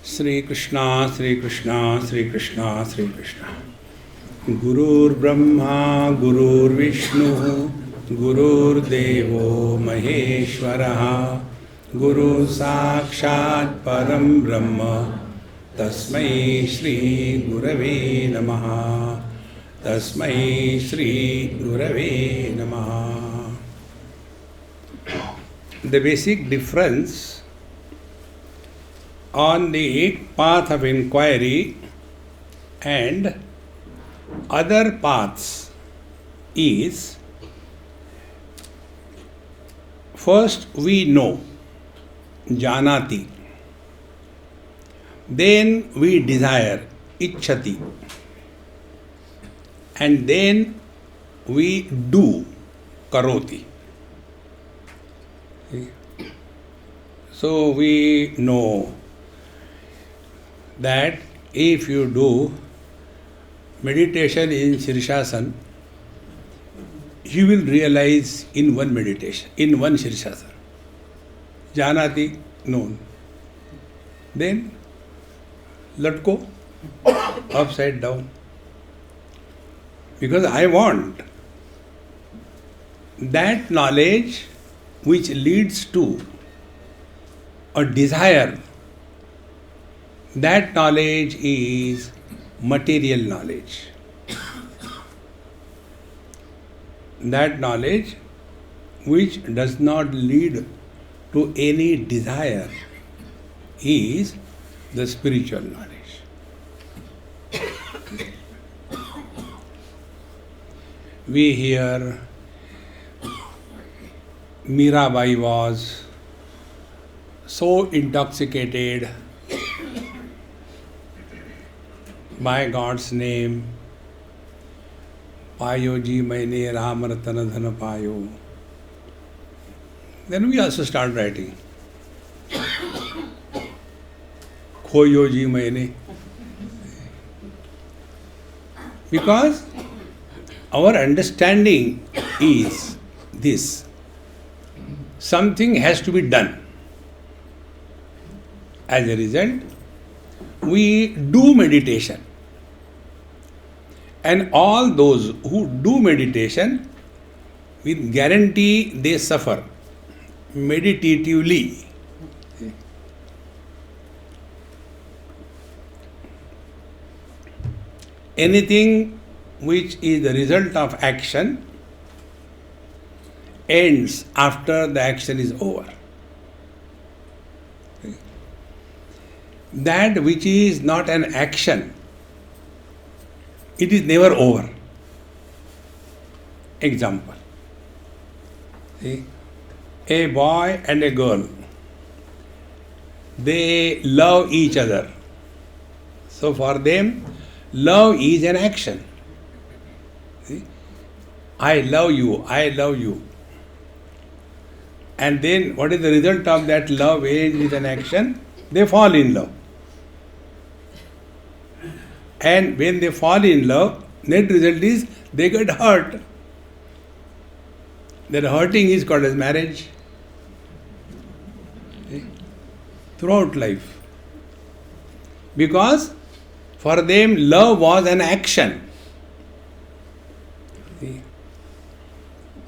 Sri Krishna, Sri Krishna, Sri Krishna, Sri Krishna. Gurur Brahma, Gurur Vishnu, Gurur Devo Maheshwaraha, Guru Sakshat Param Brahma, Tasmai Shri Gurave Namaha, Tasmai Shri Gurave Namaha. The basic difference on the path of inquiry and other paths is, first we know, janati, then we desire, ichchati, and then we do, karoti. So we know that if you do meditation in Shirshasana, you will realize in one meditation, in one Shirshasana. Janati, known. Then let go, upside down. Because I want that knowledge which leads to a desire. That knowledge is material knowledge. That knowledge which does not lead to any desire is the spiritual knowledge. We hear Mirabai was so intoxicated by God's name, Payo ji maine Ram Ratana Dhana Payo. Then we also start writing. Khoyo ji maine. Because our understanding is this. Something has to be done. As a result, we do meditation. And all those who do meditation, with guarantee they suffer meditatively. Anything which is the result of action ends after the action is over. That which is not an action, it is never over. Example. See, a boy and a girl, they love each other. So for them, love is an action. See? I love you, I love you. And then what is the result of that love ends with an action? They fall in love. And when they fall in love, net result is they get hurt. That hurting is called as marriage. Throughout life. Because for them love was an action.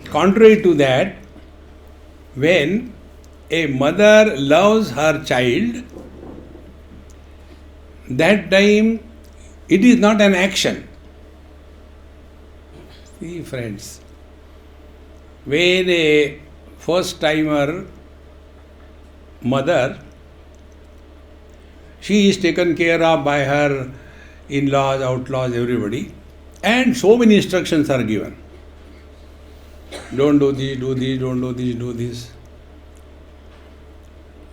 Contrary to that, when a mother loves her child, that time it is not an action. See, friends, when a first timer mother, she is taken care of by her in-laws, outlaws, everybody, and so many instructions are given. Don't do this, do this, don't do this, do this.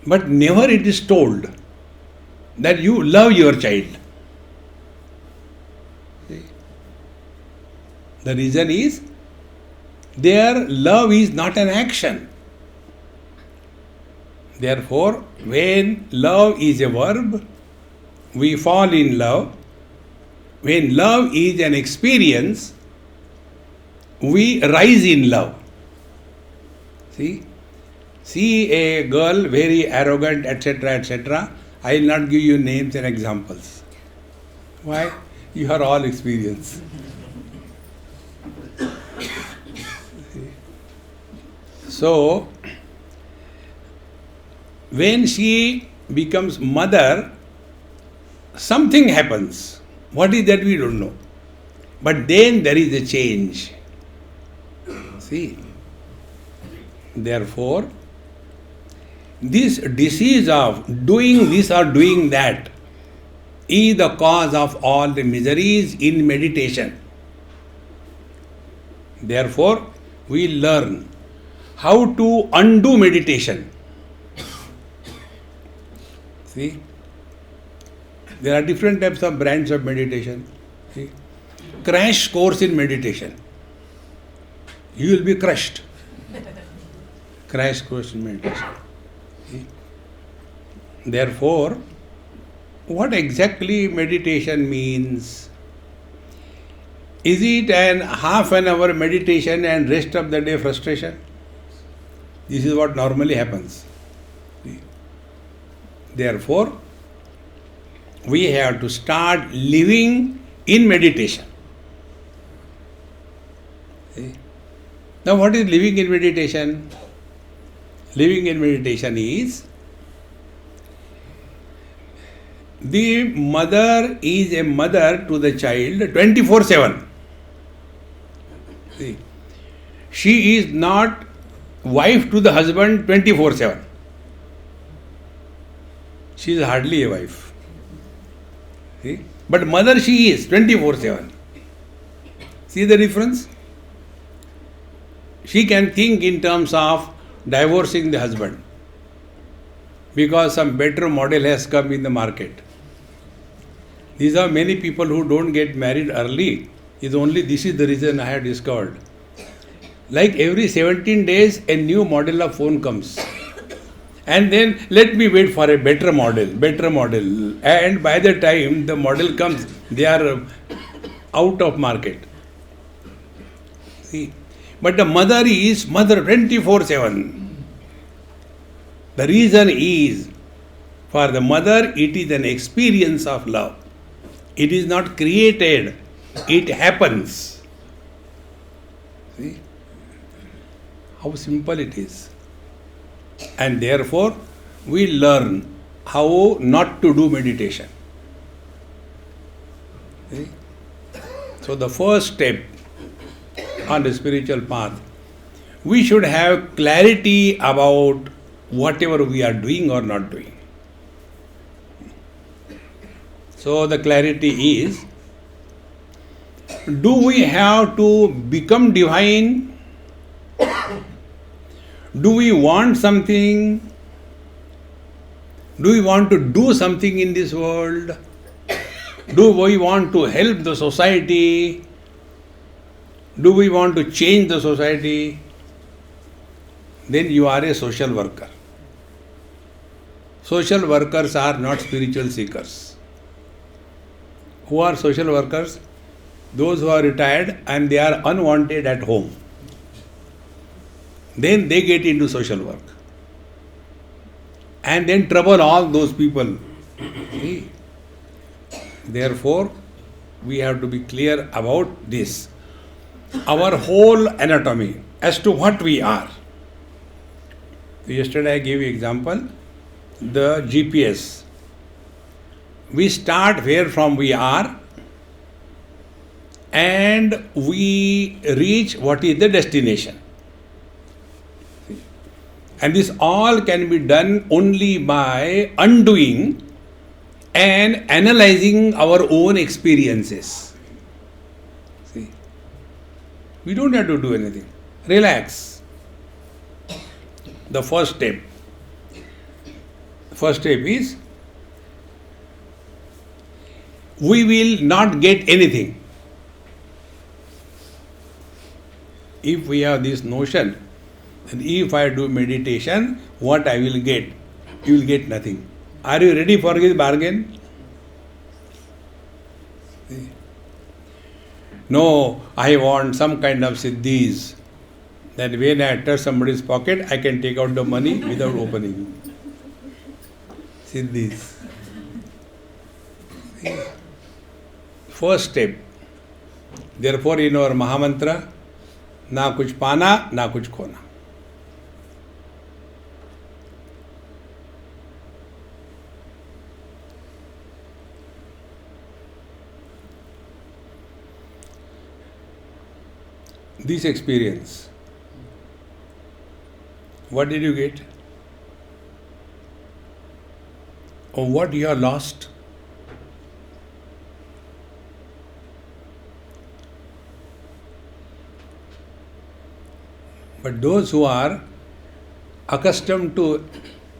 But never it is told that you love your child. See? The reason is, their love is not an action. Therefore, when love is a verb, we fall in love. When love is an experience, we rise in love. See a girl very arrogant, etc., etc. I will not give you names and examples. Why? You are all experienced. So, when she becomes mother, something happens. What is that we don't know. But then there is a change. See? Therefore, this disease of doing this or doing that is the cause of all the miseries in meditation. Therefore, we learn how to undo meditation. See? There are different types of brands of meditation. See? Crash course in meditation. You will be crushed. Crash course in meditation. See? Therefore, what exactly meditation means? Is it an half an hour meditation and rest of the day frustration? This is what normally happens. See? Therefore, we have to start living in meditation. See? Now, what is living in meditation? Living in meditation is the mother is a mother to the child 24/7. See? She is not wife to the husband 24/7. She is hardly a wife. See? But mother she is 24/7. See the difference? She can think in terms of divorcing the husband because some better model has come in the market. These are many people who don't get married early. This is the reason I have discovered. Like every 17 days, a new model of phone comes. And then let me wait for a better model. And by the time the model comes, they are out of market. See? But the mother is mother 24/7. The reason is, for the mother, it is an experience of love. It is not created, it happens. See? How simple it is. And therefore, we learn how not to do meditation. See? So the first step on the spiritual path, we should have clarity about whatever we are doing or not doing. So the clarity is, do we have to become divine? Do we want something? Do we want to do something in this world? Do we want to help the society? Do we want to change the society? Then you are a social worker. Social workers are not spiritual seekers. Who are social workers? Those who are retired and they are unwanted at home. Then they get into social work. And then trouble all those people. See? Therefore, we have to be clear about this. Our whole anatomy as to what we are. Yesterday I gave you example, the GPS. We start where from we are and we reach what is the destination. And this all can be done only by undoing and analyzing our own experiences. See, we don't have to do anything. Relax. The first step. First step is, we will not get anything. If we have this notion, and if I do meditation, what I will get? You will get nothing. Are you ready for this bargain? No, I want some kind of siddhis. That when I touch somebody's pocket, I can take out the money without opening. Siddhis. first step. Therefore, in our Mahamantra, ना कुछ पाना ना कुछ खोना. This experience, what did you get? Or what you have lost? But those who are accustomed to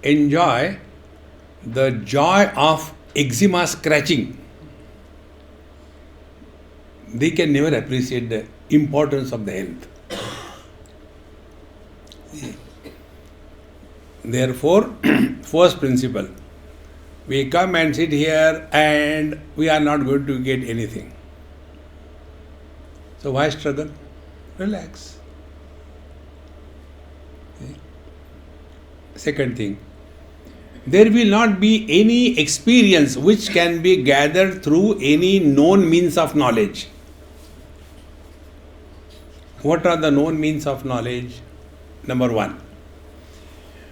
enjoy the joy of eczema scratching, they can never appreciate the importance of the health. Therefore, first principle, we come and sit here and we are not going to get anything. So why struggle? Relax. Second thing, there will not be any experience which can be gathered through any known means of knowledge. What are the known means of knowledge? Number one,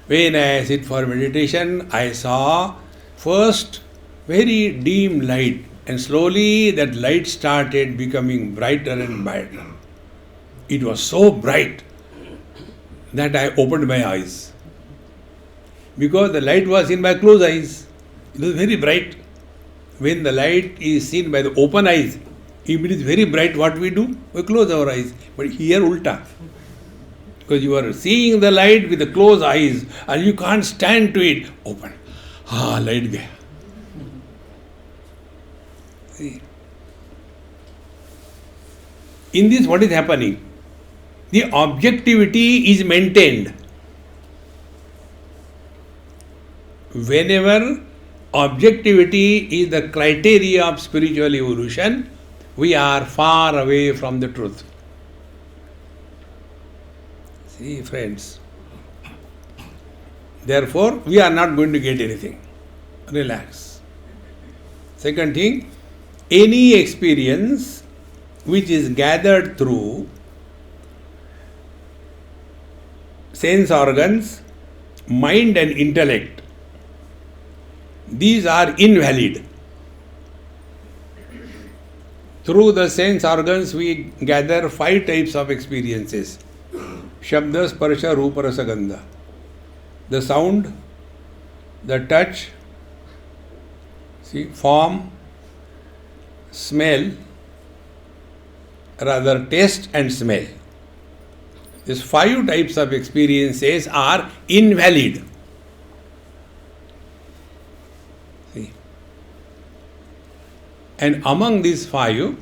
when I sit for meditation, I saw first very dim light, and slowly that light started becoming brighter and brighter. It was so bright that I opened my eyes. Because the light was in my closed eyes. It was very bright. When the light is seen by the open eyes, if it is very bright, what we do? We close our eyes. But here ulta. Because you are seeing the light with the closed eyes and you can't stand to it. Open. Light gaya. See. In this, what is happening? The objectivity is maintained. Whenever objectivity is the criteria of spiritual evolution, we are far away from the truth. See, friends. Therefore, we are not going to get anything. Relax. Second thing, any experience which is gathered through sense organs, mind and intellect, these are invalid. Through the sense organs, we gather 5 types of experiences. Shabda, Sparsha, Rupa, Rasa, Gandha. The sound, the touch, form, smell, rather taste and smell. These 5 types of experiences are invalid. See. And among these 5,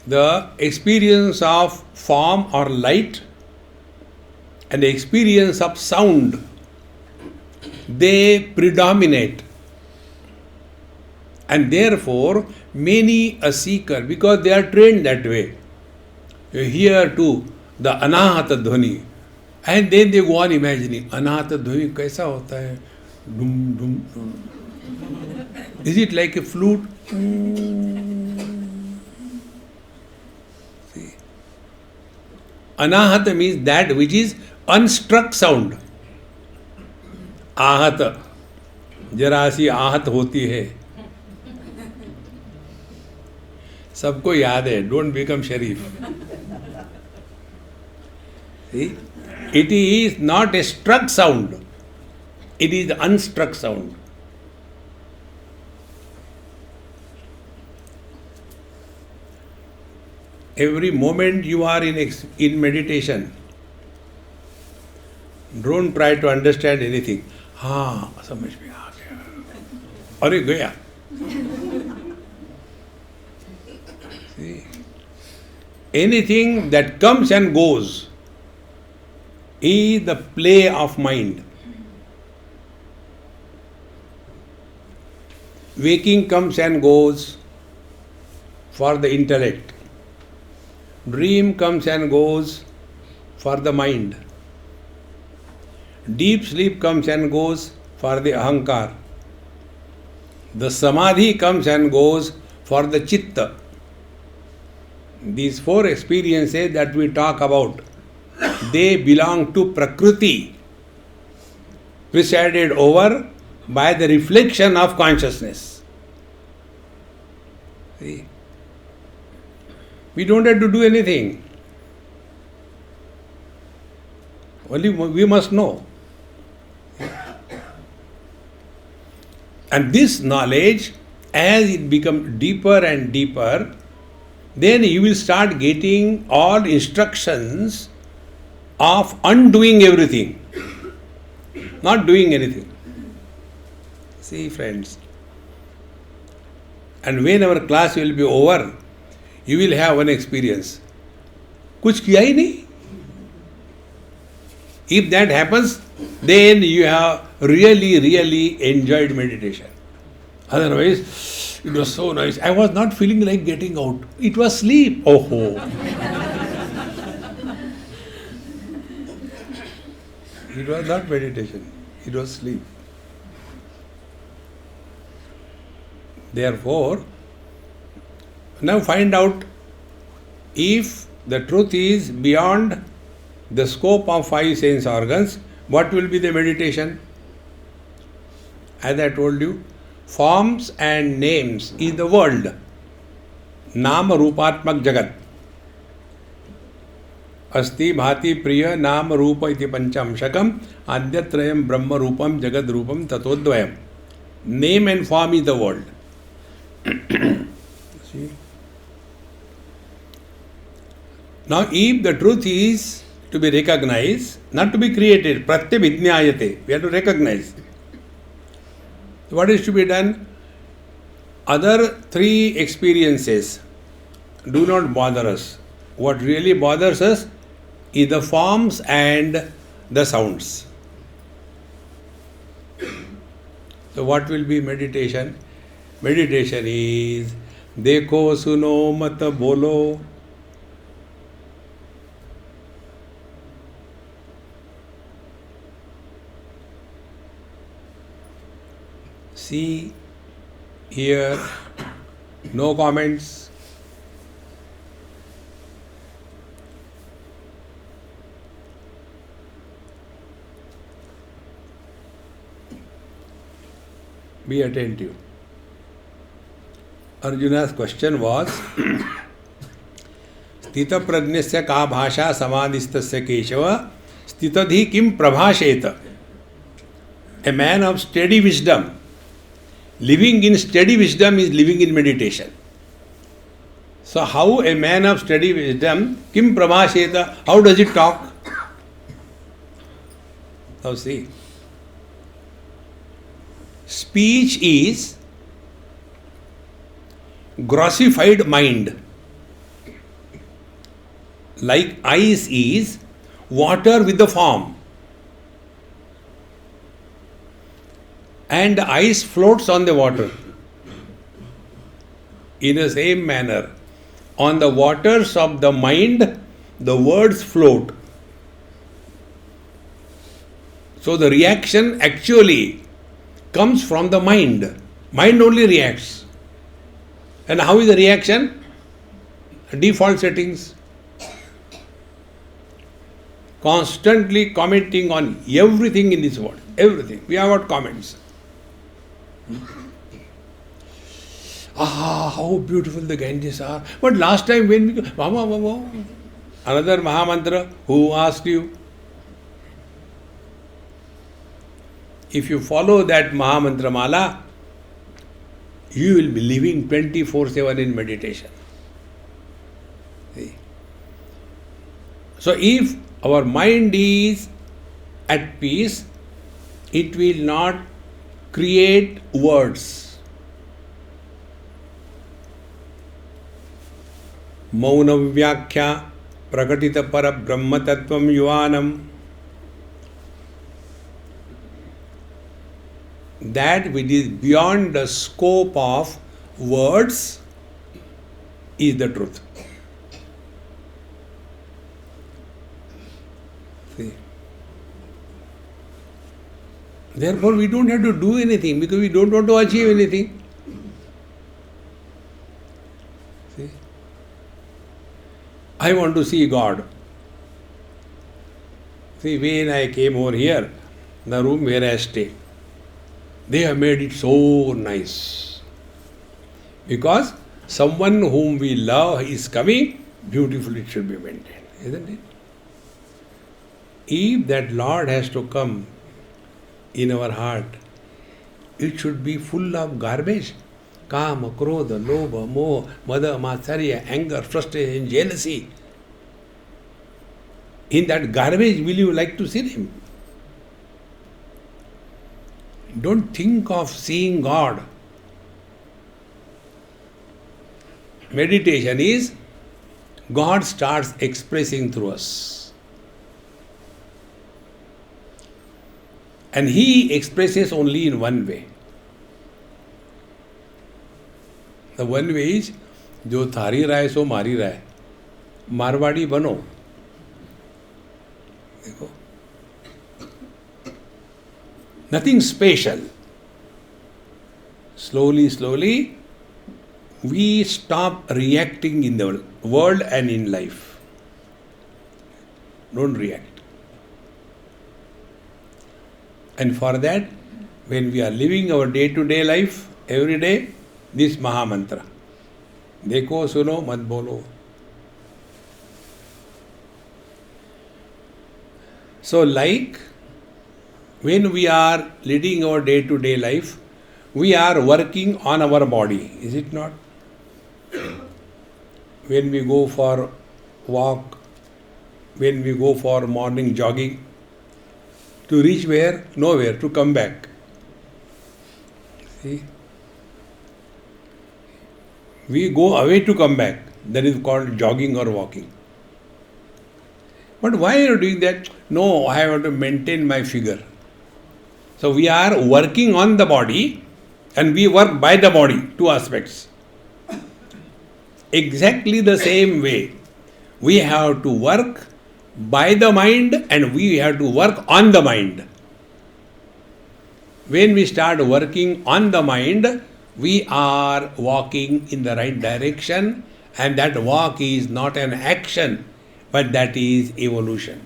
the experience of form or light and the experience of sound, they predominate. And therefore, many a seeker, because they are trained that way, you hear too the anahata dhvani, and then they go on imagining, anahata dhvani kaisa hota hai? Dum, dum, dum. Is it like a flute? See. Anahata means that which is unstruck sound. आहत, जरा सी आहत होती है. सबको याद है, don't become Sharif. See? It is not a struck sound, it is unstruck sound. Every moment you are in meditation, don't try to understand anything. हाँ, समझ में आ गया, अरे गया. See? Anything that comes and goes is the play of mind. Waking comes and goes for the intellect. Dream comes and goes for the mind. Deep sleep comes and goes for the ahankar. The samadhi comes and goes for the chitta. These four experiences that we talk about, they belong to Prakriti, presided over by the reflection of consciousness. See? We don't have to do anything. Only we must know. And this knowledge, as it becomes deeper and deeper, then you will start getting all instructions of undoing everything, not doing anything. See, friends. And when our class will be over, you will have one experience. Kuch kiya hi nahi. If that happens, then you have really enjoyed meditation. Otherwise, it was so nice. I was not feeling like getting out. It was sleep. Oh. It was not meditation. It was sleep. Therefore, now find out if the truth is beyond the scope of five sense organs, what will be the meditation? As I told you, forms and names is the world. Nama Rupatmak Jagat. Asti Bhati Priya Nama Rupa iti Panchamshakam Adyatrayam Brahma Rupam Jagat Rupam Tatodvayam. Name and form is the world. See? Now, if the truth is to be recognized, not to be created, pratyabhijnayate, we have to recognize. What is to be done? Other three experiences do not bother us. What really bothers us is the forms and the sounds. So what will be meditation? Meditation is Dekho suno mat bolo. See, hear, no comments. Be attentive. Arjuna's question was Sthita prajnasya ka bhasha samadhistasya keshava sthitadhi kim prabhasheta. A man of steady wisdom, living in steady wisdom is living in meditation. So how a man of steady wisdom, kim prabhasheta, how does it talk? Now see. Speech is grossified mind. Like ice is water with the form. And the ice floats on the water. In the same manner, on the waters of the mind, the words float. So the reaction actually comes from the mind. Mind only reacts. And how is the reaction? Default settings. Constantly commenting on everything in this world. Everything. We have got comments. How beautiful the Ganges are. But last time when we go, another Mahamantra, who asked you? If you follow that Mahamantra Mala, you will be living 24/7 in meditation. See? So if our mind is at peace, it will not create words. Mauna Vyakhya Prakatita Para Brahma Tattvam Yuvanam. That which is beyond the scope of words is the truth. See? Therefore, we don't have to do anything because we don't want to achieve anything. I want to see God. See, when I came over here, the room where I stay, they have made it so nice. Because someone whom we love is coming, beautifully it should be maintained, isn't it? If that Lord has to come in our heart, it should be full of garbage. Kama, krodha, lobha, moha, mada, matsarya, anger, frustration, jealousy. In that garbage, will you like to see Him? Don't think of seeing God. Meditation is God starts expressing through us. And He expresses only in one way. The one way is, जो थारी राय सो मारी राय, मारवाड़ी बनो. देखो, nothing special. Slowly, slowly, we stop reacting in the world and in life. Don't react. And for that, when we are living our day-to-day life, every day, this Maha Mantra. Dekho, suno, mat bolo. So, like when we are leading our day-to-day life, we are working on our body, is it not? When we go for walk, when we go for morning jogging, to reach where? Nowhere, to come back. See? We go away to come back. That is called jogging or walking. But why are you doing that? No, I have to maintain my figure. So we are working on the body and we work by the body, two aspects. Exactly the same way, we have to work by the mind and we have to work on the mind. When we start working on the mind, we are walking in the right direction, and that walk is not an action, but that is evolution.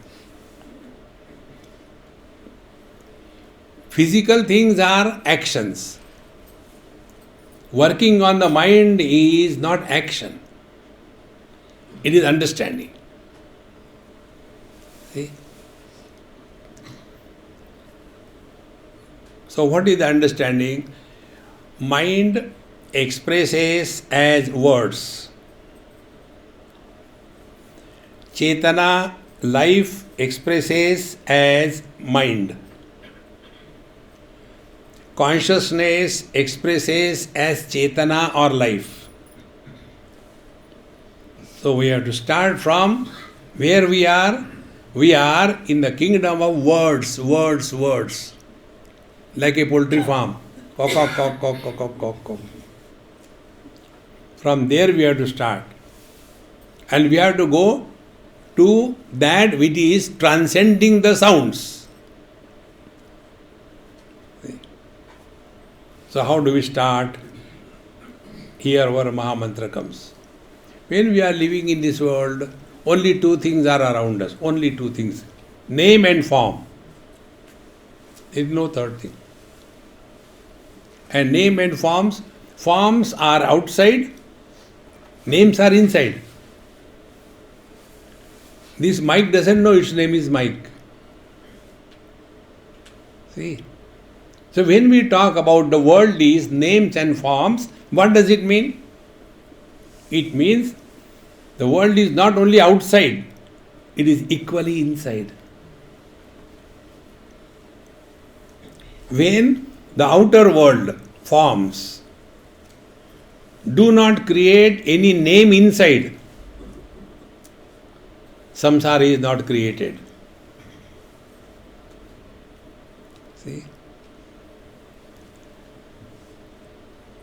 Physical things are actions. Working on the mind is not action. It is understanding. See? So what is the understanding? Mind expresses as words. Chetana, life, expresses as mind. Consciousness expresses as Chetana or life. So we have to start from where we are. We are in the kingdom of words, words, words. Like a poultry farm. Cock, cock, cock, cock, cock, cock, cock, cock. From there we have to start. And we have to go to that which is transcending the sounds. So how do we start? Here our Maha Mantra comes. When we are living in this world, only two things are around us. Only two things. Name and form. There is no third thing. And name and forms are outside, names are inside. This mic doesn't know its name is mic. See? So when we talk about the world is names and forms, what does it mean? It means the world is not only outside, it is equally inside. When the outer world, forms, do not create any name inside, samsara is not created. See?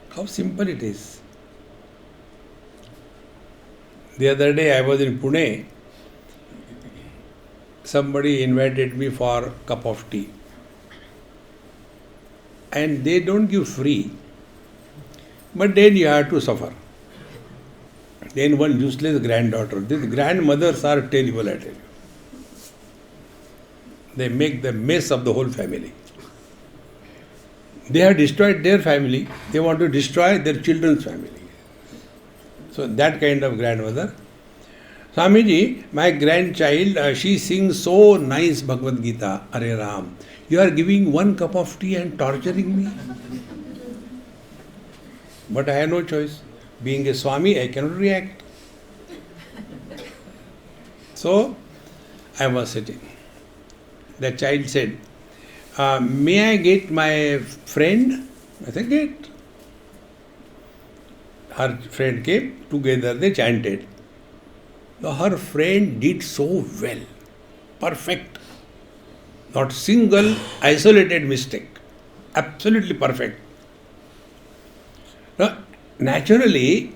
How simple it is. The other day I was in Pune. Somebody invited me for a cup of tea. And they don't give free, but then you have to suffer. then one useless granddaughter. These grandmothers are terrible, I tell you. They make the mess of the whole family. They have destroyed their family. They want to destroy their children's family. So that kind of grandmother. Swamiji, my grandchild, she sings so nice Bhagavad Gita. Hare Ram. You are giving one cup of tea and torturing me? But I have no choice. Being a Swami, I cannot react. So, I was sitting. The child said, may I get my friend? I said, get. Her friend came, together they chanted. Now her friend did so well, perfect. Not single isolated mistake. Absolutely perfect. Now, naturally,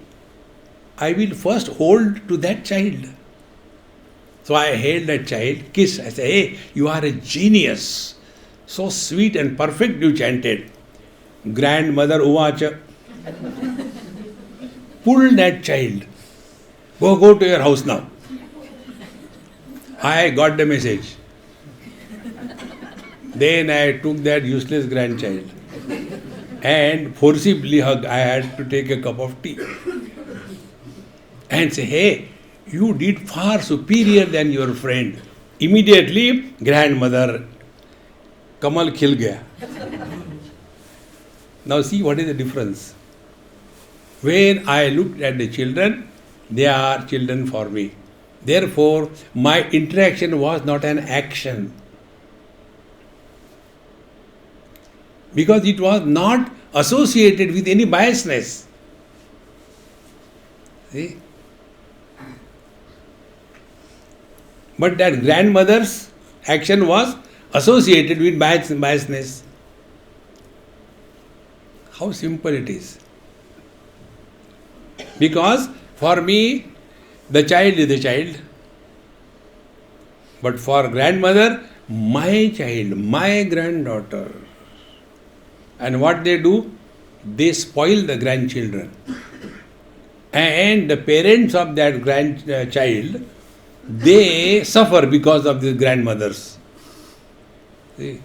I will first hold to that child. So I held that child, kiss. I say, hey, you are a genius. So sweet and perfect you chanted. Grandmother Uvacha. Pull that child. Go to your house now. I got the message. Then I took that useless grandchild and forcibly hugged. I had to take a cup of tea and say, hey, you did far superior than your friend. Immediately, grandmother, Kamal khil gaya. Now see what is the difference. When I looked at the children, they are children for me. Therefore, my interaction was not an action. Because it was not associated with any biasness. See? But that grandmother's action was associated with biasness. How simple it is. Because for me, the child is the child. But for grandmother, my child, my granddaughter. And what they do? They spoil the grandchildren. And the parents of that grandchild, they suffer because of the grandmothers. See?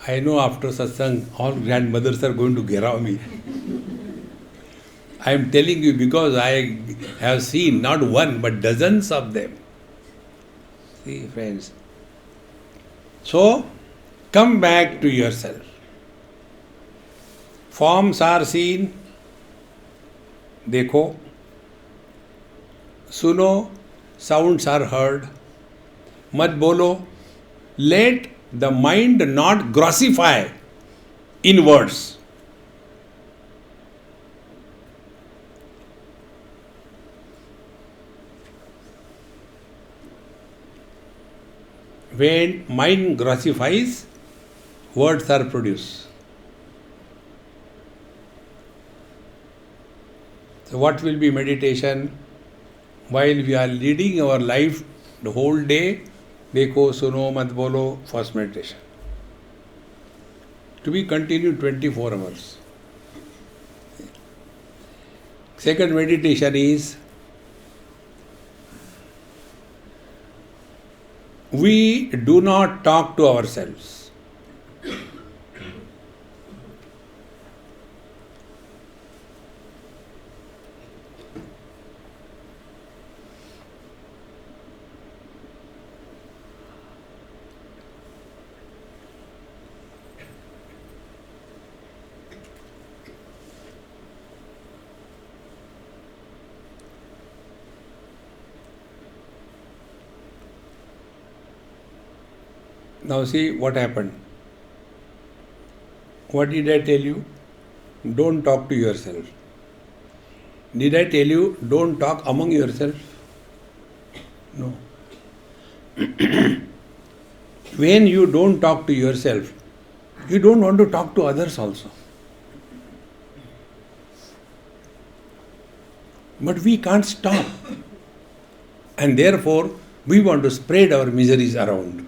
I know after satsang, all grandmothers are going to gherav me. I am telling you because I have seen not one but dozens of them. See, friends. So, come back to yourself. Forms are seen. Dekho. Suno. Sounds are heard. Mat bolo. Let the mind not grossify in words. When mind grossifies, words are produced. So what will be meditation? While we are leading our life the whole day, dekho, suno, mat bolo, first meditation. To be continued 24 hours. Second meditation is, we do not talk to ourselves. Now see what happened. What did I tell you? Don't talk to yourself. Did I tell you don't talk among yourself? No. When you don't talk to yourself, you don't want to talk to others also. But we can't stop. And therefore, we want to spread our miseries around.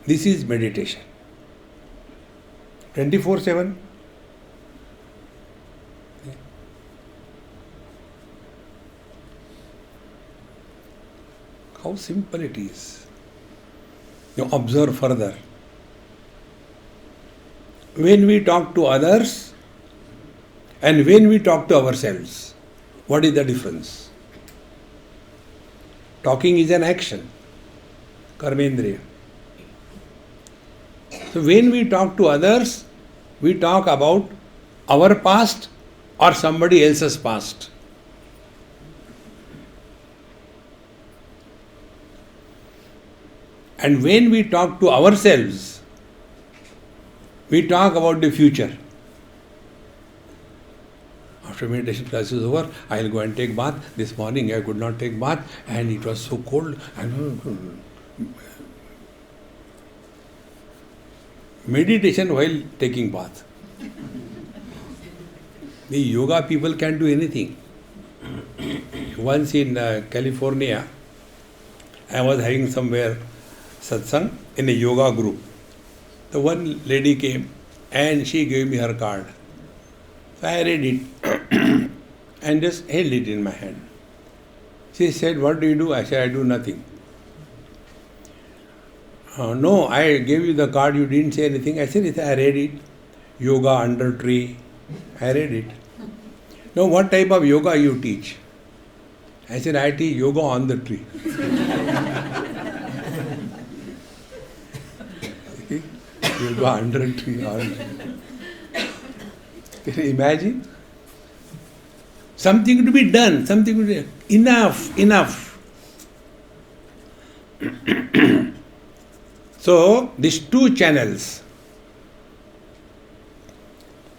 This is meditation. 24/7. How simple it is. You observe further. When we talk to others and when we talk to ourselves, what is the difference? Talking is an action, karmendriya. So when we talk to others, we talk about our past or somebody else's past. And when we talk to ourselves, we talk about the future. After meditation class is over, I will go and take bath. This morning I could not take bath and it was so cold. Meditation while taking bath. The yoga people can do anything. Once in California, I was having somewhere satsang in a yoga group. The one lady came and she gave me her card. So I read it and just held it in my hand. She said, "What do you do?" I said, "I do nothing." "No, I gave you the card, you didn't say anything." I said, "I read it. Yoga under tree." I read it. "No, what type of yoga you teach?" I said, "I teach yoga on the tree." Yoga under a tree. Can you imagine? Something to be done, something to be enough. So, these two channels,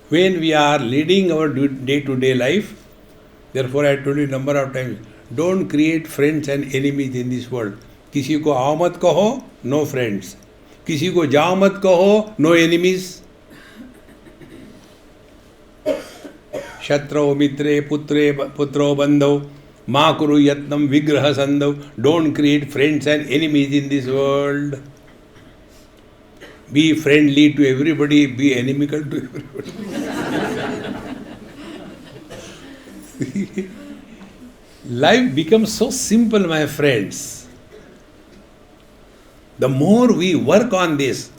when we are leading our day-to-day life, therefore I told you number of times, don't create friends and enemies in this world. किसी को आओ मत कहो, no friends. किसी को जाओ मत कहो, no enemies. शत्रौ मित्रे पुत्रो बंधौ मा कुरु यत्नम विग्रह संधौ. Don't create friends and enemies in this world. Be friendly to everybody, be inimical to everybody. Life becomes so simple, my friends. The more we work on this,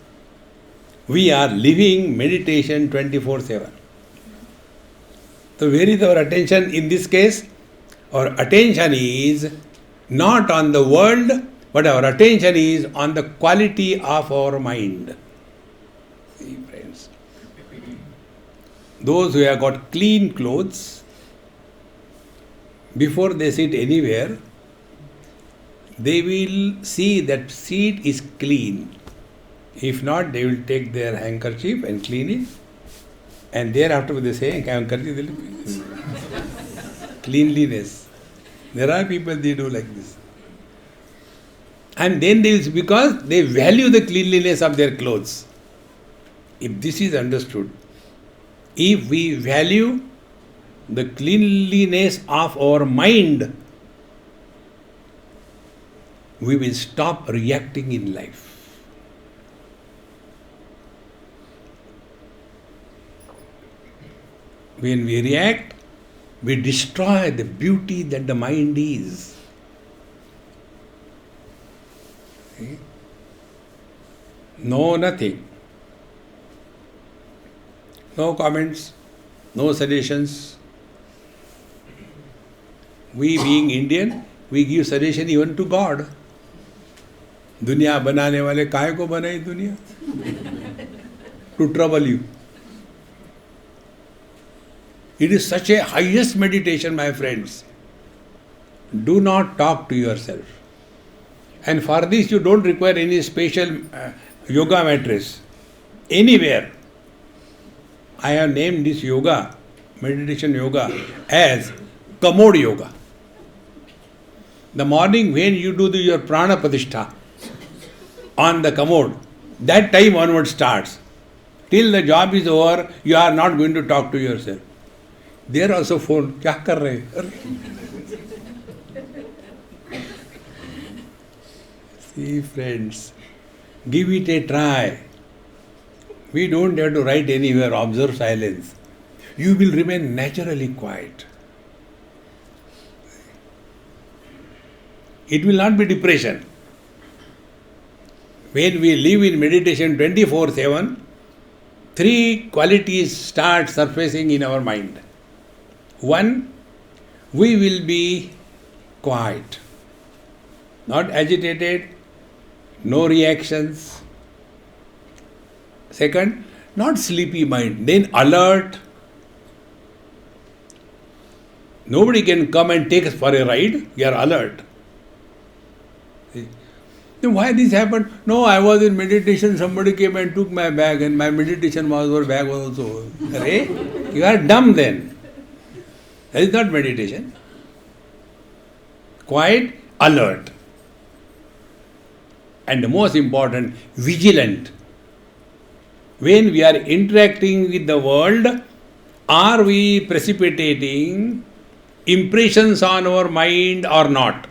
we are living meditation 24/7. So where is our attention in this case? Our attention is not on the world, but our attention is on the quality of our mind. See, friends, those who have got clean clothes, before they sit anywhere, they will see that seat is clean. If not, they will take their handkerchief and clean it. And thereafter they say, cleanliness. There are people, they do like this. And then they will, because they value the cleanliness of their clothes. If this is understood, if we value the cleanliness of our mind, we will stop reacting in life. When we react, we destroy the beauty that the mind is. Okay? No, nothing. No comments, no suggestions. We being Indian, we give suggestion even to God. दुनिया बनाने वाले काहे को बनाई दुनिया? To trouble you. It is such a highest meditation, my friends. Do not talk to yourself. And for this you don't require any special yoga mattress. Anywhere. I have named this yoga, meditation yoga, as commode yoga. The morning when you do your prana pratishtha on the commode, that time onward starts. Till the job is over, you are not going to talk to yourself. There also phone, kya kar rahe? See, friends, give it a try. We don't have to write anywhere, observe silence. You will remain naturally quiet. It will not be depression. When we live in meditation 24/7, three qualities start surfacing in our mind. One, we will be quiet, not agitated, no reactions. Second, not sleepy mind, then alert. Nobody can come and take us for a ride, we are alert. Then why this happened? No, I was in meditation, somebody came and took my bag and my meditation was over, bag was also. Hey, you are dumb then. That is not meditation. Quiet, alert. And the most important, vigilant. When we are interacting with the world, are we precipitating impressions on our mind or not?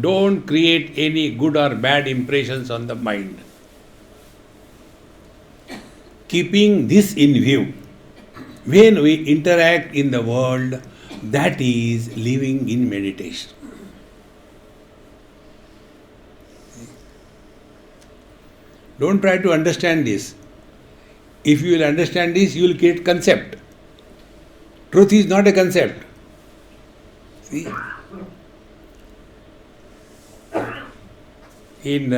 Don't create any good or bad impressions on the mind. Keeping this in view, when we interact in the world, that is living in meditation. Don't try to understand this. If you will understand this, you will create concept. Truth is not a concept. See? In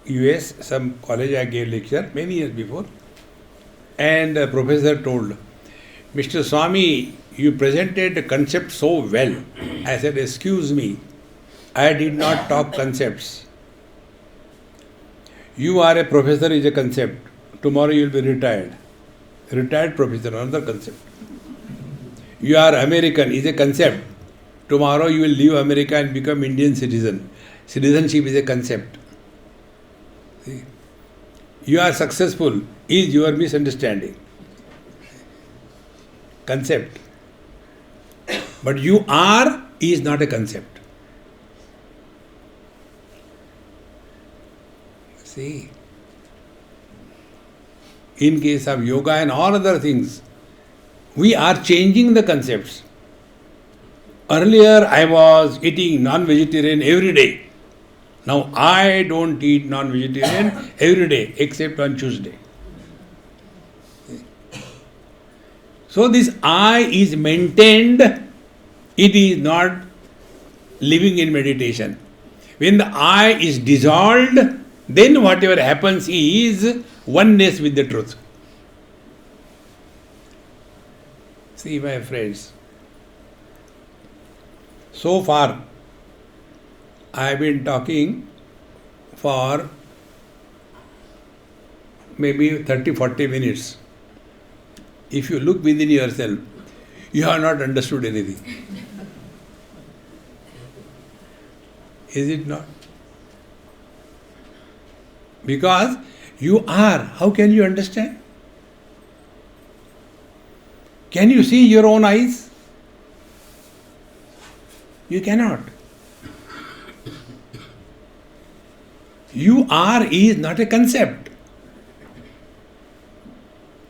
US, some college I gave lecture many years before, and a professor told, Mr. Swami, you presented the concept so well. I said, excuse me, I did not talk concepts. You are a professor is a concept. Tomorrow you will be retired. Retired professor, another concept. You are American is a concept. Tomorrow you will leave America and become Indian citizen. Citizenship is a concept. See? You are successful is your misunderstanding. Concept. But you are is not a concept. See? In case of yoga and all other things, we are changing the concepts. Earlier I was eating non-vegetarian every day. Now I don't eat non-vegetarian every day except on Tuesday. So this I is maintained, it is not living in meditation. When the I is dissolved, then whatever happens is oneness with the truth. See, my friends, so far I have been talking for maybe 30-40 minutes. If you look within yourself, you have not understood anything. Is it not? Because you are. How can you understand? Can you see your own eyes? You cannot. You are is not a concept.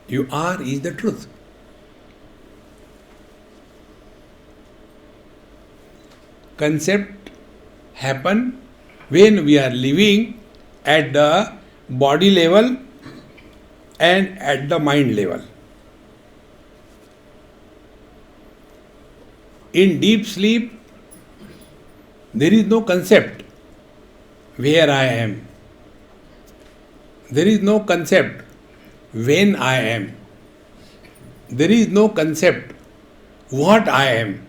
You are is the truth. Concept happen when we are living at the body level and at the mind level. In deep sleep, there is no concept where I am. There is no concept when I am. There is no concept what I am.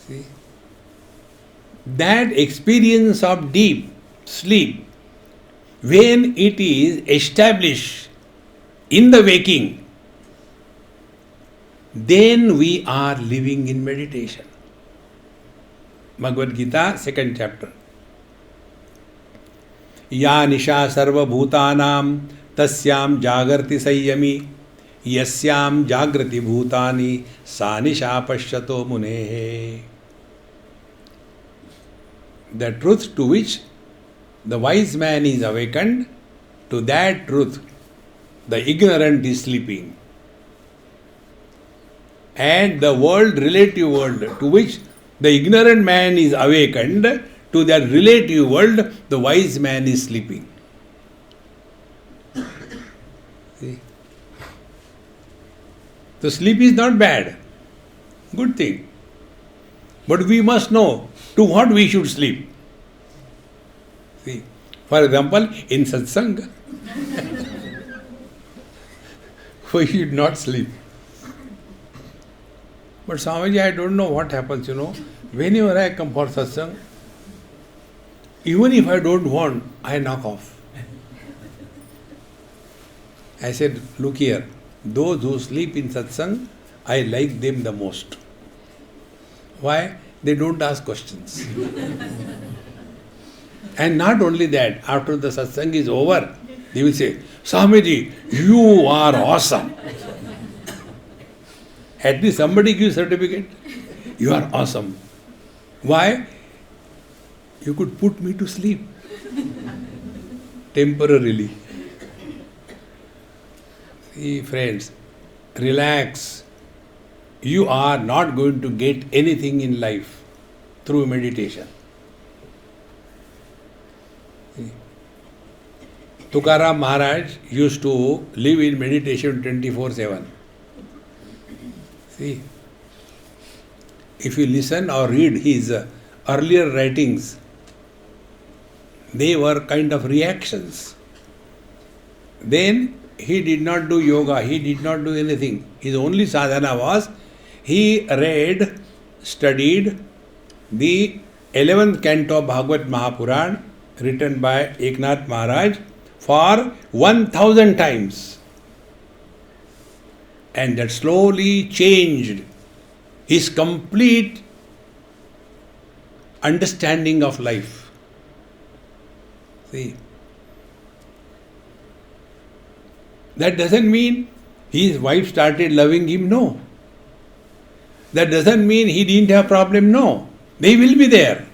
See? That experience of deep sleep, when it is established in the waking, then we are living in meditation. Bhagavad Gita, 2nd chapter. Ya nisha sarva bhutanam tasyam jagarti sayyami yasyam jagrati bhutani sa nisha pashyato munehe. the truth to which the wise man is awakened, to that truth the ignorant is sleeping. And the world, relative world, to which the ignorant man is awakened, to that relative world the wise man is sleeping. See? So sleep is not bad, good thing. But we must know to what we should sleep. See, for example, in satsang, we should not sleep. But Swamiji, I don't know what happens, Whenever I come for satsang, even if I don't want, I knock off. I said, look here, those who sleep in satsang, I like them the most. Why? They don't ask questions. And not only that, after the satsang is over, they will say, Swamiji, you are awesome. At least somebody gives certificate. You are awesome. Why? You could put me to sleep. Temporarily. See, friends, relax. You are not going to get anything in life through meditation. Tukaram Maharaj used to live in meditation 24/7. See, if you listen or read his earlier writings, they were kind of reactions. Then he did not do yoga, he did not do anything. His only sadhana was he read, studied the 11th canto of Bhagavad Mahapuran written by Eknath Maharaj for 1000 times. And that slowly changed his complete understanding of life. See, that doesn't mean his wife started loving him, no. That doesn't mean he didn't have problem, no. They will be there.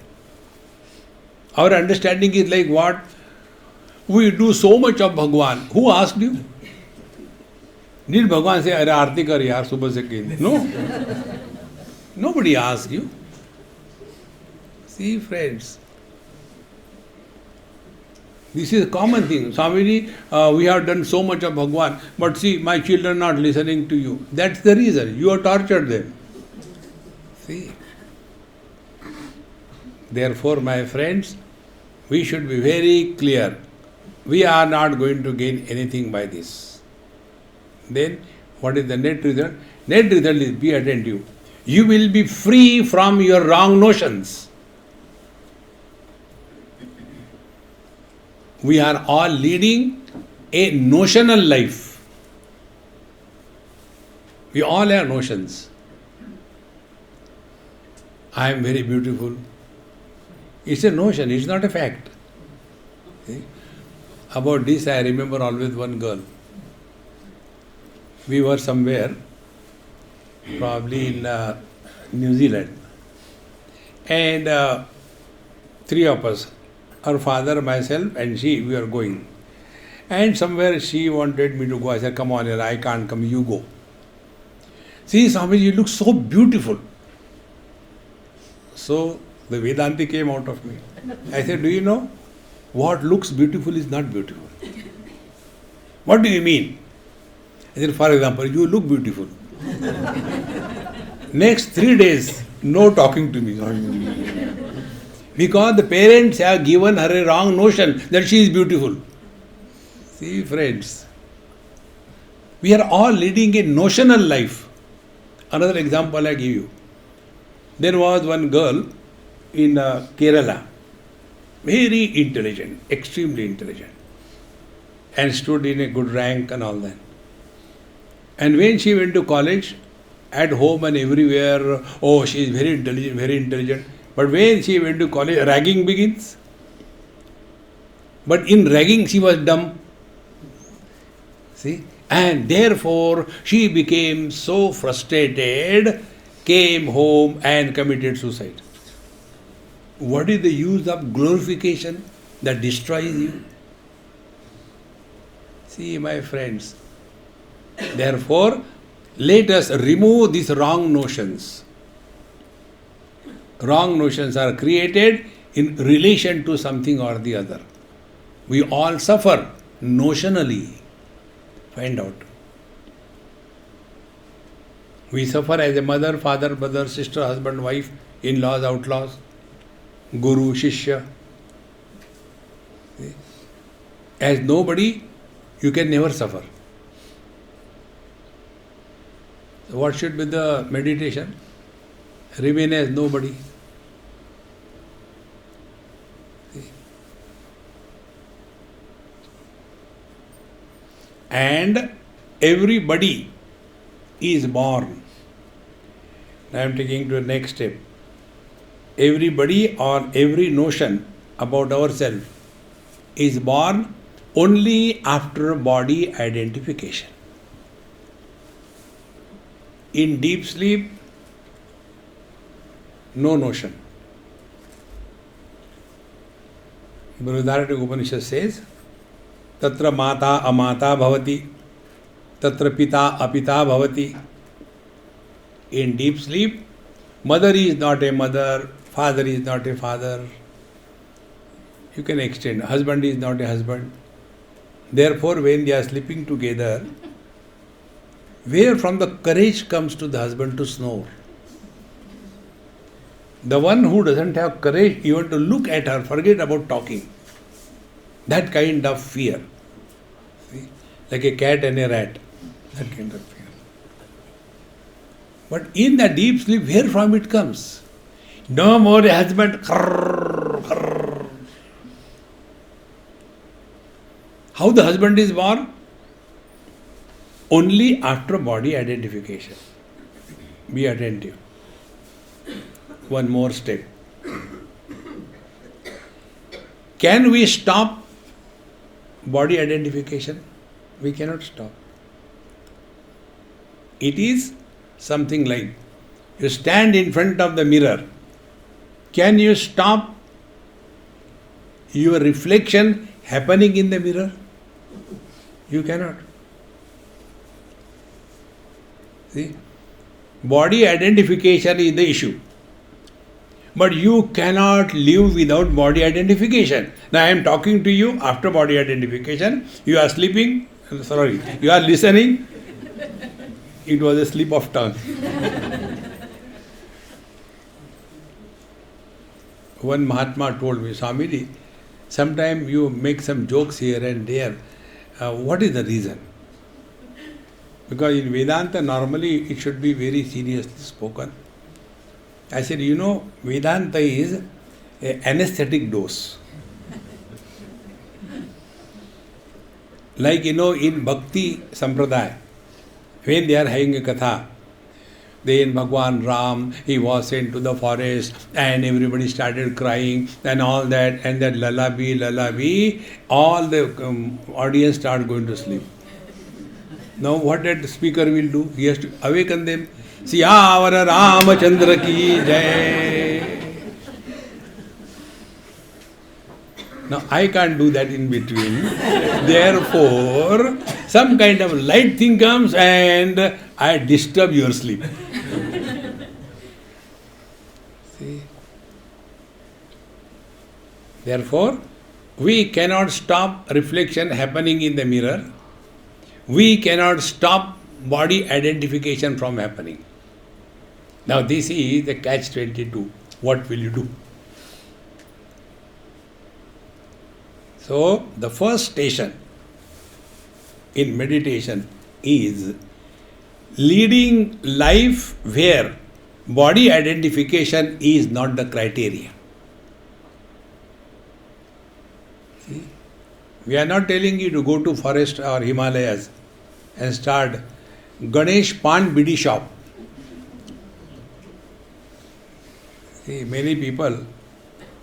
Our understanding is like what? We do so much of Bhagwan. Who asked you? Did Bhagwan say, Arey aarti kar yaar, subah se kein? No. Nobody asked you. See, friends, this is a common thing. Swamiji, we have done so much of Bhagwan, but see, my children are not listening to you. That's the reason. You have tortured them. See. Therefore, my friends, we should be very clear. We are not going to gain anything by this. Then, what is the net result? Net result is, be attentive. You will be free from your wrong notions. We are all leading a notional life. We all have notions. I am very beautiful. It's a notion, it's not a fact. See? About this, I remember always one girl. We were somewhere, probably in New Zealand, and three of us, her father, myself, and she, we were going. And somewhere she wanted me to go. I said, come on, I can't come, you go. See, Swamiji, you look so beautiful. So the Vedanti came out of me. I said, do you know? What looks beautiful is not beautiful. What do you mean? I said, for example, you look beautiful. Next 3 days, no talking to me. Because the parents have given her a wrong notion that she is beautiful. See, friends, we are all leading a notional life. Another example I give you. There was one girl in Kerala, very intelligent, extremely intelligent, and stood in a good rank and all that. And when she went to college, at home and everywhere, oh, she is very intelligent, very intelligent. But when she went to college, ragging begins. But in ragging, she was dumb. See? And therefore, she became so frustrated, came home and committed suicide. What is the use of glorification that destroys you? See, my friends, therefore, let us remove these wrong notions. Wrong notions are created in relation to something or the other. We all suffer notionally. Find out. We suffer as a mother, father, brother, sister, husband, wife, in-laws, outlaws, guru, shishya. As nobody, you can never suffer. So what should be the meditation? Remain as nobody. And everybody is born. I am taking to the next step. Everybody or every notion about ourselves is born only after body identification. In deep sleep, no notion. Brihadaranyaka Upanishad says, Tatra mata amata bhavati, tatra pita apita bhavati. In deep sleep, mother is not a mother, father is not a father. You can extend, husband is not a husband. Therefore, when they are sleeping together, where from the courage comes to the husband to snore? The one who doesn't have courage even to look at her, forget about talking. That kind of fear. See? Like a cat and a rat. That kind of fear. But in the deep sleep, where from it comes? No more a husband. How the husband is born? Only after body identification. Be attentive. One more step. Can we stop body identification? We cannot stop. It is something like you stand in front of the mirror. Can you stop your reflection happening in the mirror? You cannot. See? Body identification is the issue. But you cannot live without body identification. Now I am talking to you after body identification. You are sleeping, you are listening. It was a slip of tongue. One Mahatma told me, Swami, sometimes you make some jokes here and there. What is the reason? Because in Vedanta, normally it should be very seriously spoken. I said, Vedanta is an anesthetic dose. Like, in Bhakti Sampradaya, when they are having a katha, then Bhagwan Ram, he was sent to the forest and everybody started crying and all that, and that lullaby, all the audience start going to sleep. Now what that speaker will do? He has to awaken them. Siyavara Ramachandra ki jai. Now I can't do that in between. Therefore, some kind of light thing comes and I disturb your sleep. See? Therefore, we cannot stop reflection happening in the mirror. We cannot stop body identification from happening. Now this is the catch-22. What will you do? So the first station in meditation is leading life where body identification is not the criteria. See? We are not telling you to go to forest or Himalayas and start Ganesh Pan Bidi shop. See, many people,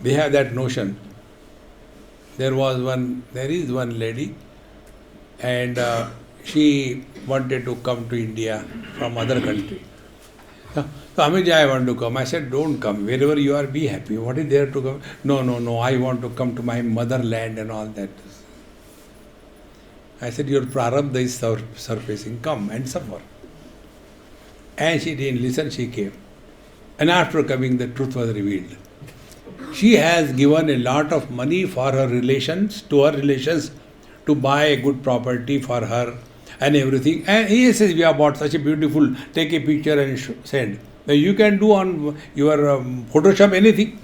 they have that notion. There is one lady, and she wanted to come to India from other country. Swamiji, I want to come. I said, don't come. Wherever you are, be happy. What is there to come? No, I want to come to my motherland and all that. I said, your prarabdha is surfacing. Come and suffer. And she didn't listen, she came. And after coming, the truth was revealed. She has given a lot of money for her relations, to buy a good property for her and everything. And he says, we have bought such a beautiful, take a picture and send. Now you can do on your Photoshop anything.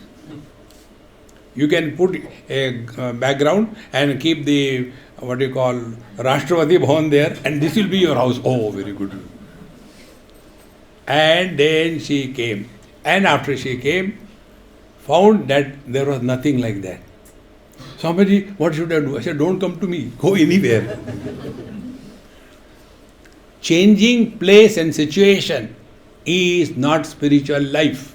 You can put a background and keep the, Rashtrapati Bhavan there, and this will be your house. Oh, very good. And then she came. And after she came, found that there was nothing like that. Swamiji, what should I do? I said, don't come to me. Go anywhere. Changing place and situation is not spiritual life.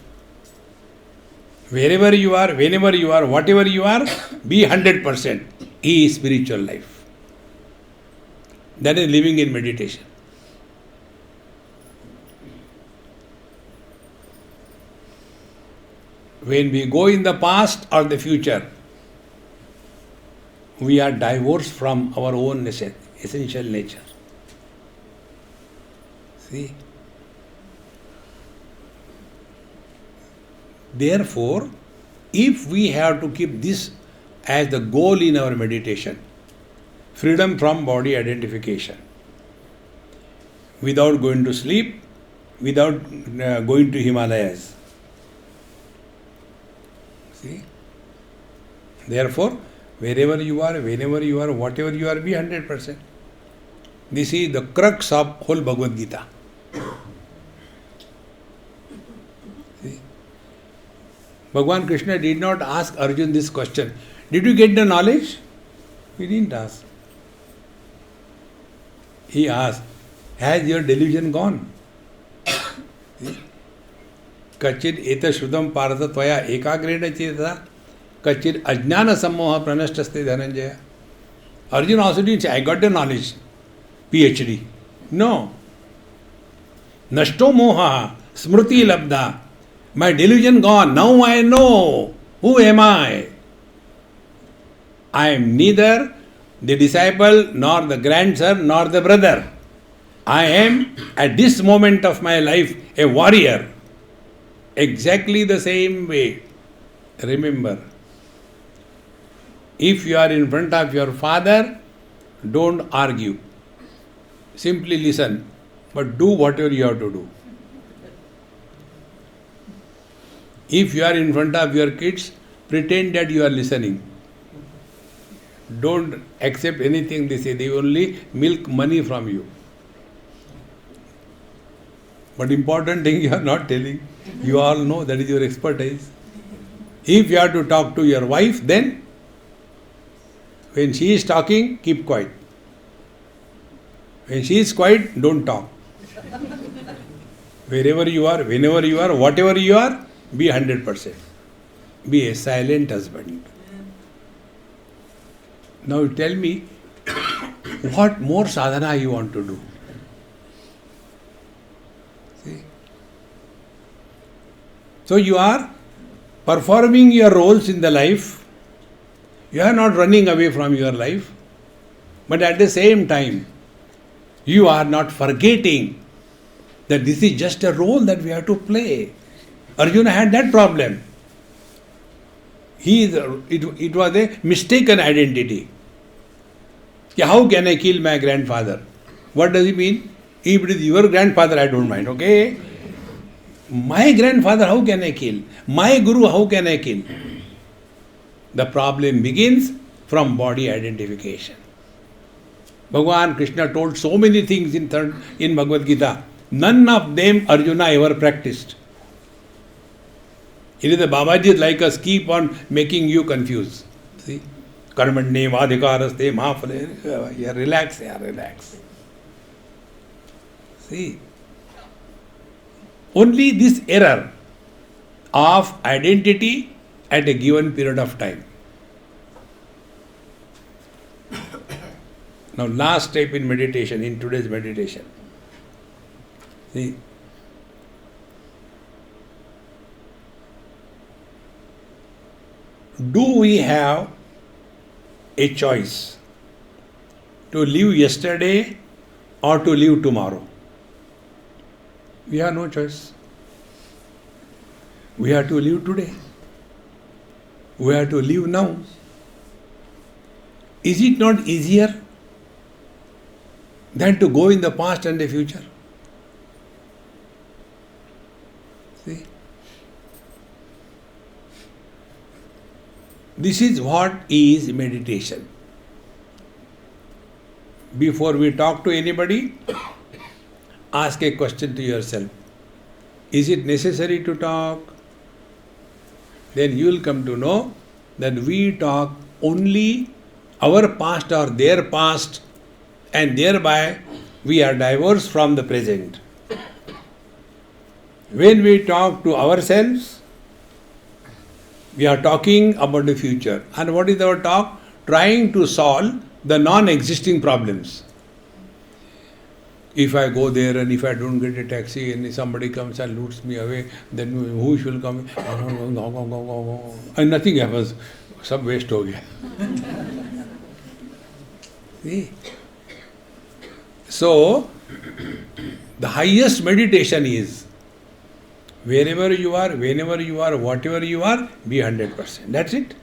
Wherever you are, whenever you are, whatever you are, be 100% is spiritual life. That is living in meditation. When we go in the past or the future, we are divorced from our own essential nature. See? Therefore, if we have to keep this as the goal in our meditation, freedom from body identification, without going to sleep, without going to Himalayas. See? Therefore, wherever you are, whenever you are, whatever you are, be 100%. This is the crux of whole Bhagavad Gita. See? Bhagavan Krishna did not ask Arjun this question. Did you get the knowledge? He didn't ask. He asked, has your delusion gone? Kachid eta shrudam parata tvaya ekagrena cheta kachid ajnana sammoha pranashtaste dhananjaya. Arjun also didn't say, I got the knowledge, PhD. No. Nashto moha smriti labdha. My delusion gone. Now I know. Who am I? I am neither the disciple, nor the grandson, nor the brother. I am, at this moment of my life, a warrior. Exactly the same way. Remember, if you are in front of your father, don't argue. Simply listen, but do whatever you have to do. If you are in front of your kids, pretend that you are listening. Don't accept anything they say. They only milk money from you. But important thing you are not telling. You all know that is your expertise. If you have to talk to your wife, then when she is talking, keep quiet. When she is quiet, don't talk. Wherever you are, whenever you are, whatever you are, be 100%. Be a silent husband. Now tell me, what more sadhana you want to do? See? So you are performing your roles in the life. You are not running away from your life. But at the same time, you are not forgetting that this is just a role that we have to play. Arjuna had that problem. It was a mistaken identity. How can I kill my grandfather? What does it mean? If it is your grandfather, I don't mind, okay? My grandfather, how can I kill? My guru, how can I kill? The problem begins from body identification. Bhagavan Krishna told so many things in Bhagavad Gita. None of them Arjuna ever practiced. It is the Babajis like us keep on making you confused. See? Karmanye vadhikaraste mahafale. Yeah, relax, relax. See? Only this error of identity at a given period of time. Now, last step in meditation, in today's meditation. See? do we have a choice to live yesterday or to live tomorrow? We have no choice. We have to live today. We have to live now. Is it not easier than to go in the past and the future? See? This is what is meditation. Before we talk to anybody, ask a question to yourself. Is it necessary to talk? Then you will come to know that we talk only our past or their past, and thereby we are diverse from the present. When we talk to ourselves, we are talking about the future. And what is our talk? Trying to solve the non-existing problems. If I go there and if I don't get a taxi and if somebody comes and loots me away, then who will come? And nothing happens. Sab waste ho gaya. See? So, the highest meditation is wherever you are, whenever you are, whatever you are, be 100%. That's it.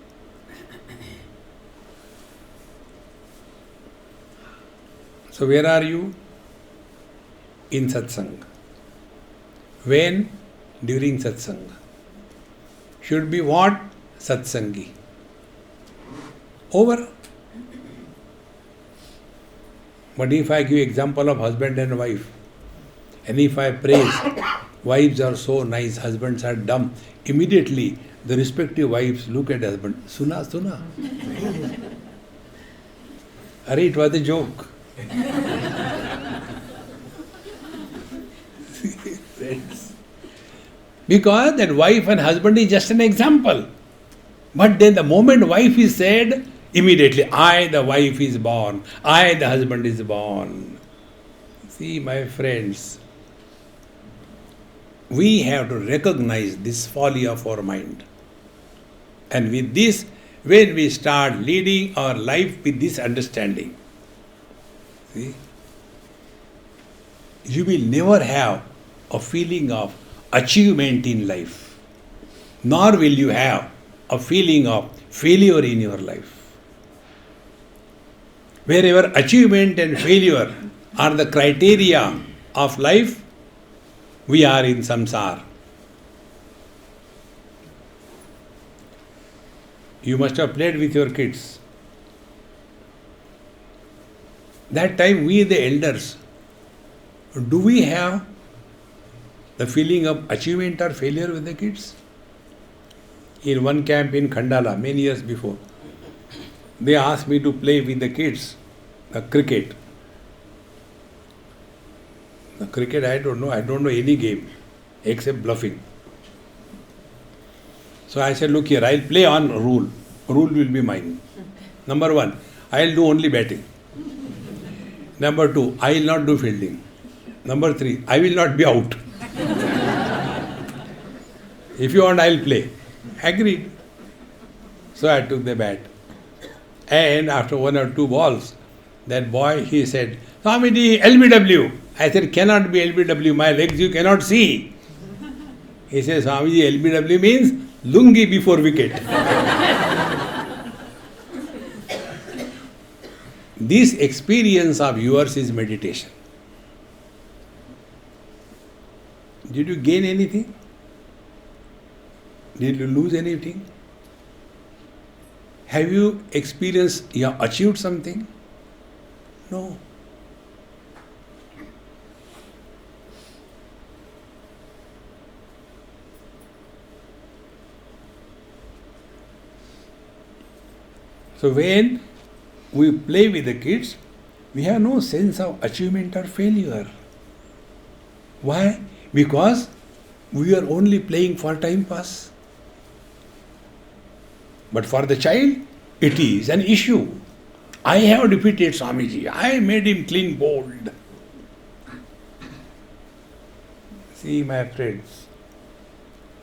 So, where are you? In satsang. When? During satsang. Should be what? Satsangi. Over. But if I give example of husband and wife, and if I praise, wives are so nice, husbands are dumb, immediately the respective wives look at husband, Suna. Arey, it was a joke. Because that wife and husband is just an example. But then the moment wife is said, immediately, I, the wife is born. I, the husband is born. See, my friends, we have to recognize this folly of our mind. And with this, when we start leading our life with this understanding, see, you will never have a feeling of achievement in life, nor will you have a feeling of failure in your life. Wherever achievement and failure are the criteria of life, we are in samsara. You must have played with your kids. That time we the elders, do we have the feeling of achievement or failure with the kids? In one camp in Khandala, many years before, they asked me to play with the kids, cricket. The cricket I don't know any game except bluffing. So I said, look here, I'll play on rule. Rule will be mine. Number one, I'll do only batting. Number two, I will not do fielding. Number three, I will not be out. If you want, I'll play. Agreed. So I took the bat. And after one or two balls, that boy, he said, Swamiji, LBW. I said, cannot be LBW, my legs you cannot see. He says, Swamiji, LBW means lungi before wicket. This experience of yours is meditation. Did you gain anything? Did you lose anything? Have you experienced, you have achieved something? No. So when we play with the kids, we have no sense of achievement or failure. Why? Because we are only playing for time pass. But for the child, it is an issue. I have defeated Swamiji. I made him clean bowled. See, my friends,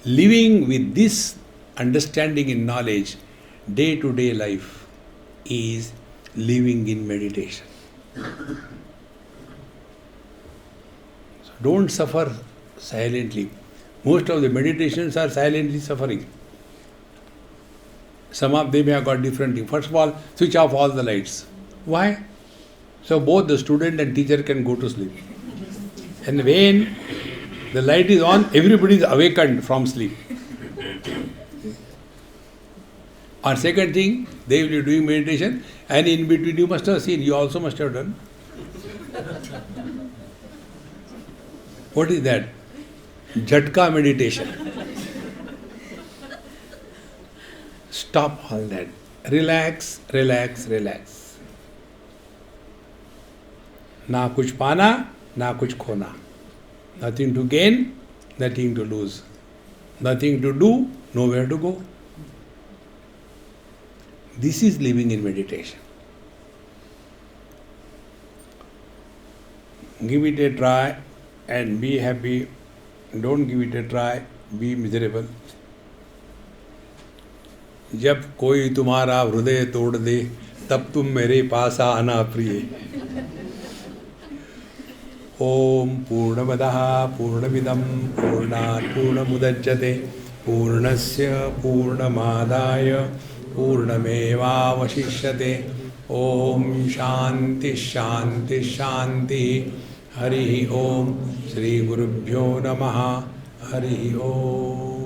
living with this understanding and knowledge day-to-day life is living in meditation. So don't suffer silently. Most of the meditations are silently suffering. Some of them have got different things. First of all, switch off all the lights. Why? So both the student and teacher can go to sleep. And when the light is on, everybody is awakened from sleep. Or second thing, they will be doing meditation, and in between you must have seen, you also must have done. What is that? Jhatka meditation. Stop all that. Relax, relax, relax. Na kuch pana, na kuch khona. Nothing to gain, nothing to lose. Nothing to do, nowhere to go. This is living in meditation. Give it a try and be happy. Don't give it a try, be miserable. जब कोई तुम्हारा हृदय तोड़ दे तब तुम मेरे पास आना प्रिय. ओम पूर्णमदः पूर्णमिदं पूर्णात् पूर्णमुदच्यते पूर्णस्य पूर्णमादाय पूर्णमेवावशिष्यते. ओम शांति शांति शांति. हरि ओम. श्री गुरुभ्यो नमः. हरि ओम.